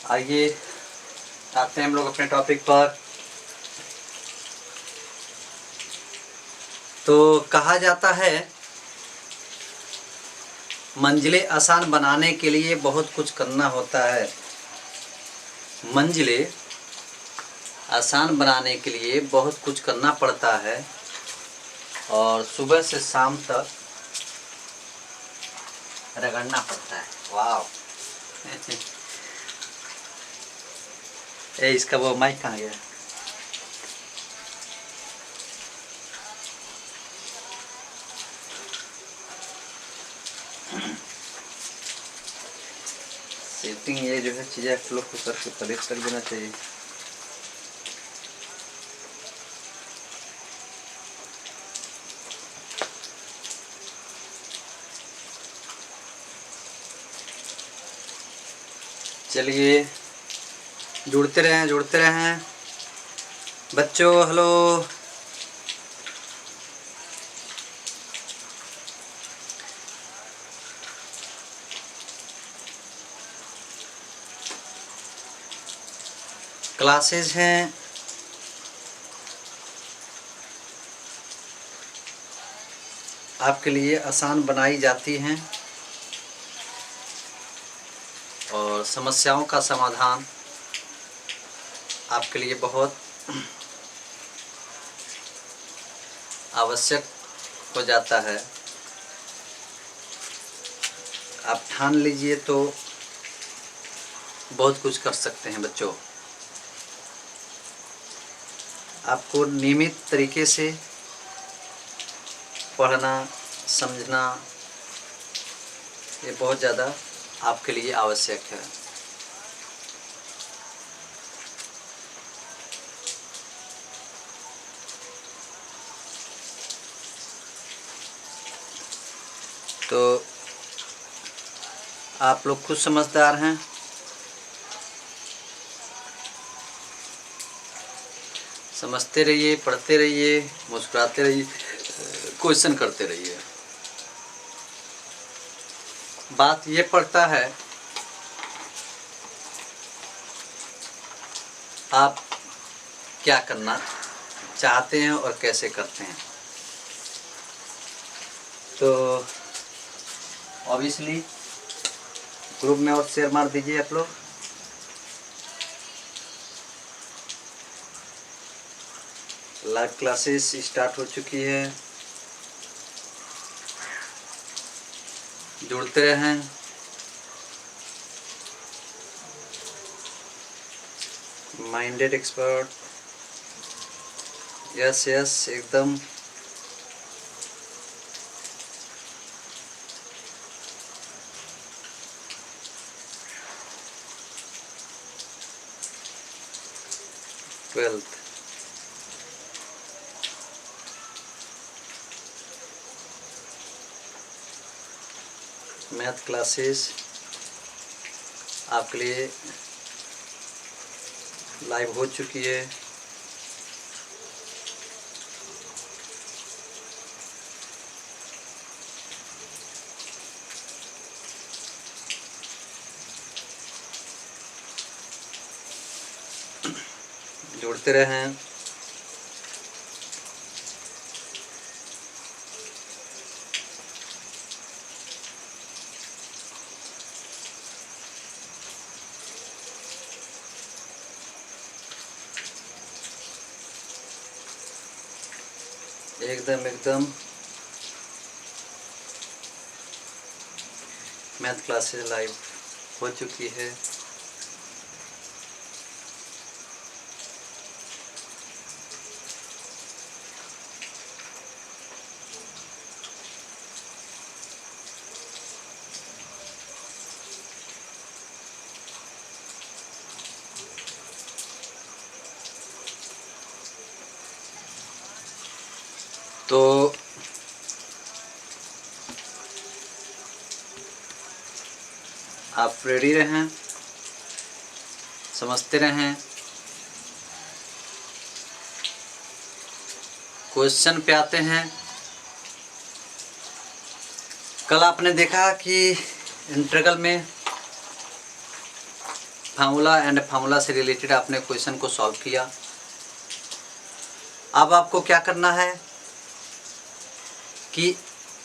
आइए आते हैं हम लोग अपने टॉपिक पर। तो कहा जाता है मंजिलें आसान बनाने के लिए बहुत कुछ करना होता है। मंजिलें आसान बनाने के लिए बहुत कुछ करना पड़ता है और सुबह से शाम तक रगड़ना पड़ता है। वाह ए इसका वो माइक कहाँ गया? सेटिंग ये जो है चीज़ें आप लोग को करके पहले कर देना चाहिए। चलिए जुड़ते रहें बच्चों। हेलो, क्लासेस हैं आपके लिए आसान बनाई जाती हैं और समस्याओं का समाधान आपके लिए बहुत आवश्यक हो जाता है। आप ठान लीजिए तो बहुत कुछ कर सकते हैं बच्चों। आपको नियमित तरीके से पढ़ना समझना ये बहुत ज़्यादा आपके लिए आवश्यक है। तो आप लोग खुद समझदार हैं, समझते रहिए, पढ़ते रहिए, मुस्कुराते रहिए, क्वेश्चन करते रहिए। बात ये पड़ता है आप क्या करना चाहते हैं और कैसे करते हैं। तो ऑब्वियसली ग्रुप में और शेयर मार दीजिए आप लोग। लाइव क्लासेस स्टार्ट हो चुकी है, जुड़ते रहें। माइंडेड एक्सपर्ट, यस यस एकदम। ट्वेल्थ मैथ क्लासेस आपके लिए लाइव हो चुकी है। जुड़ते रहें। एकदम एकदम मैथ क्लासेस लाइव हो चुकी है। तो आप रेडी रहें, समझते रहें। क्वेश्चन पे आते हैं। कल आपने देखा कि इंटीग्रल में फार्मूला एंड फार्मूला से रिलेटेड आपने क्वेश्चन को सॉल्व किया। अब आपको क्या करना है कि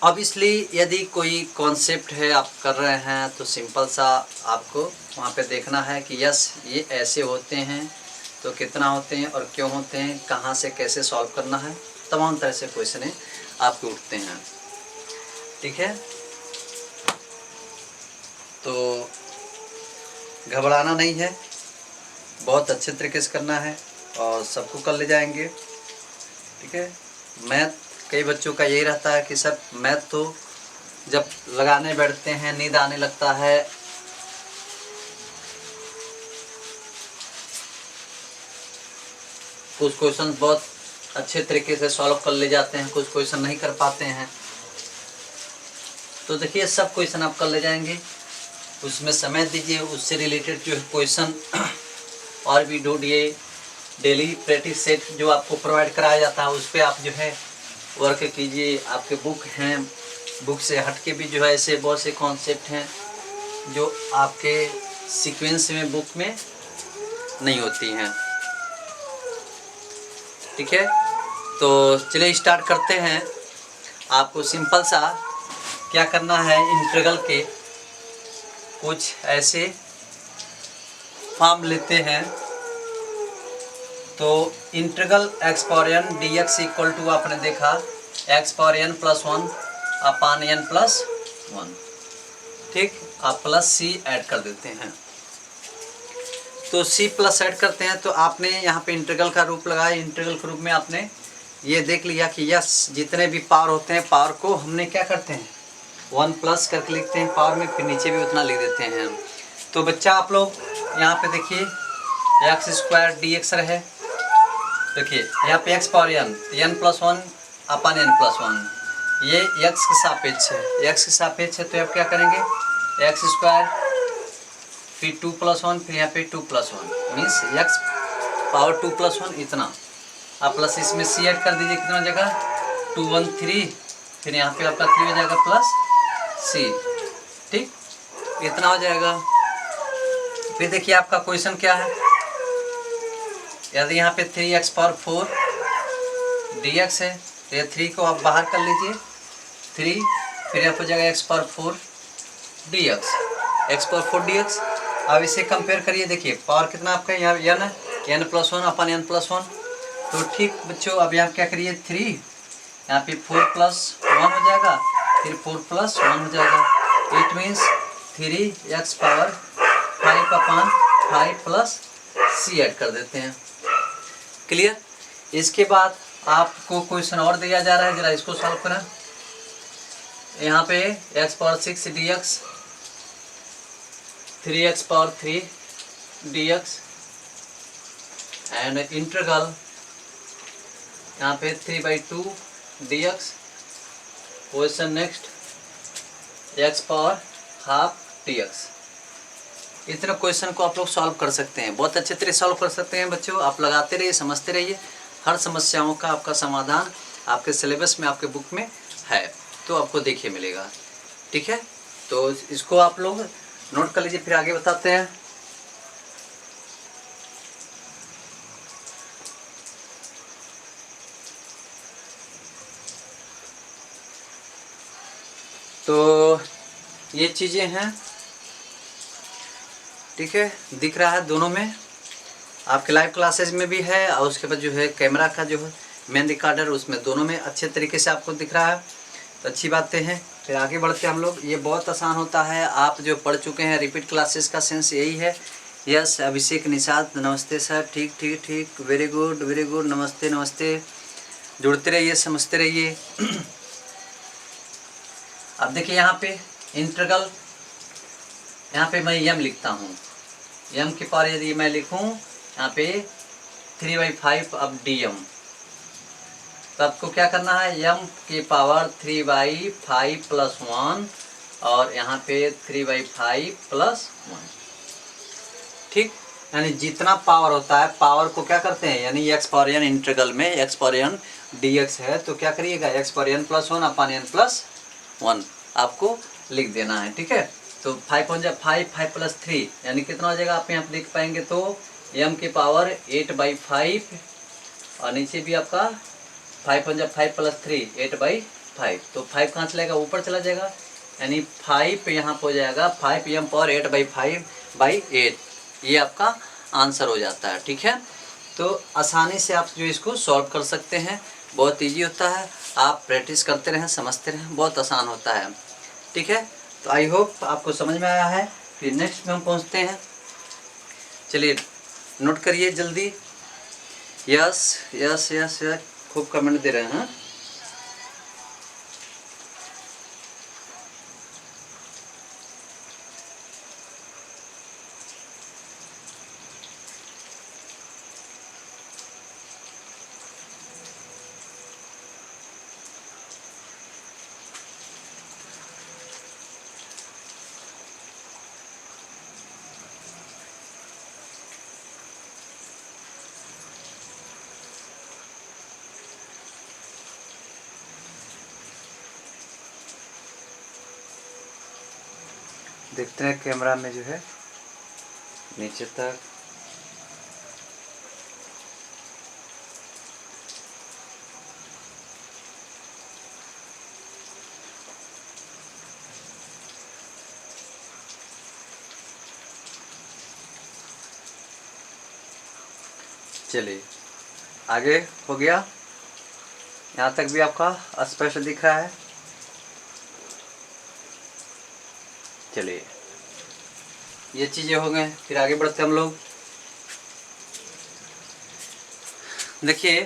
ऑब्वियसली यदि कोई कॉन्सेप्ट है आप कर रहे हैं तो सिंपल सा आपको वहाँ पे देखना है कि यस ये ऐसे होते हैं तो कितना होते हैं और क्यों होते हैं, कहाँ से कैसे सॉल्व करना है, तमाम तरह से क्वेश्चन आपके उठते हैं। ठीक है, तो घबराना नहीं है, बहुत अच्छे तरीके से करना है और सबको कर ले जाएंगे। ठीक है, मैथ कई बच्चों का यही रहता है कि सर मैथ तो जब लगाने बैठते हैं नींद आने लगता है। कुछ क्वेश्चन बहुत अच्छे तरीके से सॉल्व कर ले जाते हैं, कुछ क्वेश्चन नहीं कर पाते हैं। तो देखिए सब क्वेश्चन आप कर ले जाएंगे, उसमें समय दीजिए, उससे रिलेटेड जो है क्वेश्चन और भी ढूंढिए। डेली प्रैक्टिस सेट जो आपको प्रोवाइड कराया जाता है उस पर आप जो है वर्क कीजिए। आपके बुक हैं, बुक से हट के भी जो है ऐसे बहुत से कॉन्सेप्ट हैं जो आपके सीक्वेंस में बुक में नहीं होती हैं। ठीक है, तो चलिए स्टार्ट करते हैं। आपको सिंपल सा क्या करना है, इंटीग्रल के कुछ ऐसे फॉर्म लेते हैं। तो integral x power n d x equal to आपने देखा x power n plus 1 upon n plus 1। ठीक, आप प्लस सी ऐड कर देते हैं। तो सी प्लस ऐड करते हैं तो आपने यहाँ पे इंटीग्रल का रूप लगाया। इंटीग्रल के रूप में आपने ये देख लिया कि यस जितने भी पावर होते हैं पावर को हमने क्या करते हैं 1 प्लस करके लिखते हैं पावर में, फिर नीचे भी उतना लिख देते हैं। तो बच्चा आप लोग यहाँ पे देखिए एक्स स्क्वायर डी एक्स रहे, देखिए यहाँ पे x power n plus 1 upon n plus 1, ये एक्स के सापेक्ष है, एक्स के सापेक्ष है तो आप क्या करेंगे एक्स स्क्वायर फिर 2 प्लस 1 फिर यहाँ पे 2 plus 1 means x power 2 plus 1 इतना। आप प्लस इसमें सी ऐड कर दीजिए, कितना जगह 2 1 3, फिर यहाँ पे आपका 3 हो जाएगा प्लस सी। ठीक, इतना हो जाएगा। फिर देखिए आपका क्वेश्चन क्या है, यदि यहाँ पे 3x पावर 4 dx है तो ये 3 को आप बाहर कर लीजिए 3, फिर यहाँ हो जाएगा x power 4 dx, x power 4 dx। अब इसे कंपेयर करिए, देखिए पावर कितना आपका यहाँ n है, n प्लस 1 अपन n प्लस 1। तो ठीक बच्चों, अब यहाँ क्या करिए 3, यहाँ पे 4 प्लस 1 हो जाएगा, फिर 4 प्लस 1 हो जाएगा। It means 3x power 5 upon 5 plus c add कर देते हैं। क्लियर। इसके बाद आपको क्वेश्चन और दिया जा रहा है, जरा इसको सॉल्व करें। यहाँ पे x power 6 dx, 3x power 3 dx and integral यहाँ पे 3/2 dx। Question next x power half dx। इतने क्वेश्चन को आप लोग सॉल्व कर सकते हैं, बहुत अच्छे तरह सॉल्व कर सकते हैं बच्चों। आप लगाते रहिए, समझते रहिए, हर समस्याओं का आपका समाधान आपके सिलेबस में आपके बुक में है, तो आपको देखिए मिलेगा। ठीक है, तो इसको आप लोग नोट कर लीजिए, फिर आगे बताते हैं। तो ये चीज़ें हैं, ठीक है, दिख रहा है दोनों में, आपके लाइव क्लासेज में भी है और उसके बाद जो है कैमरा का जो है मेन रिकॉर्डर उसमें, दोनों में अच्छे तरीके से आपको दिख रहा है, तो अच्छी बातें हैं। फिर आगे बढ़ते हैं हम लोग। ये बहुत आसान होता है, आप जो पढ़ चुके हैं, रिपीट क्लासेस का सेंस यही है। यस अभिषेक निषाद, नमस्ते सर, ठीक ठीक ठीक, वेरी गुड वेरी गुड, नमस्ते नमस्ते, जुड़ते रहिए, समझते रहिए। अब देखिए यहाँ पे इंटीग्रल, यहाँ पे मैं यम लिखता हूँ, यम की पावर यदि मैं लिखूँ यहाँ पे 3/5 अब dm, तो आपको क्या करना है यम की पावर 3/5 प्लस 1 और यहाँ पे 3/5 प्लस 1। ठीक, यानी जितना पावर होता है पावर को क्या करते हैं, यानी x पावर n इंटीग्रल में x पावर n dx है तो क्या करिएगा x पावर n प्लस 1 अपान n प्लस 1 आपको लिख देना है। ठीक है, तो 5 1 5, 5 प्लस 3 यानी कितना हो जाएगा आप यहाँ पे देख पाएंगे। तो m की पावर 8/5 और नीचे भी आपका 5 1 5 प्लस 3 8/5। तो 5 कहाँ चलेगा, ऊपर चला जाएगा, यानी 5 यहाँ पर हो जाएगा 5m पावर 8/5/8। ये आपका आंसर हो जाता है। ठीक है, तो आसानी से आप जो इसको सॉल्व कर सकते हैं, बहुत इजी होता है। आप प्रैक्टिस करते रहें, समझते रहें, बहुत आसान होता है। ठीक है, तो आई होप आपको समझ में आया है। फिर नेक्स्ट में हम पहुंचते हैं। चलिए नोट करिए जल्दी। यस यस यस यस, खूब कमेंट दे रहे हैं। देखते हैं कैमरा में जो है नीचे तक। चलिए आगे हो गया, यहाँ तक भी आपका स्पष्ट दिख रहा है। चलिए ये चीज़ें हो गए, फिर आगे बढ़ते हम लोग। देखिए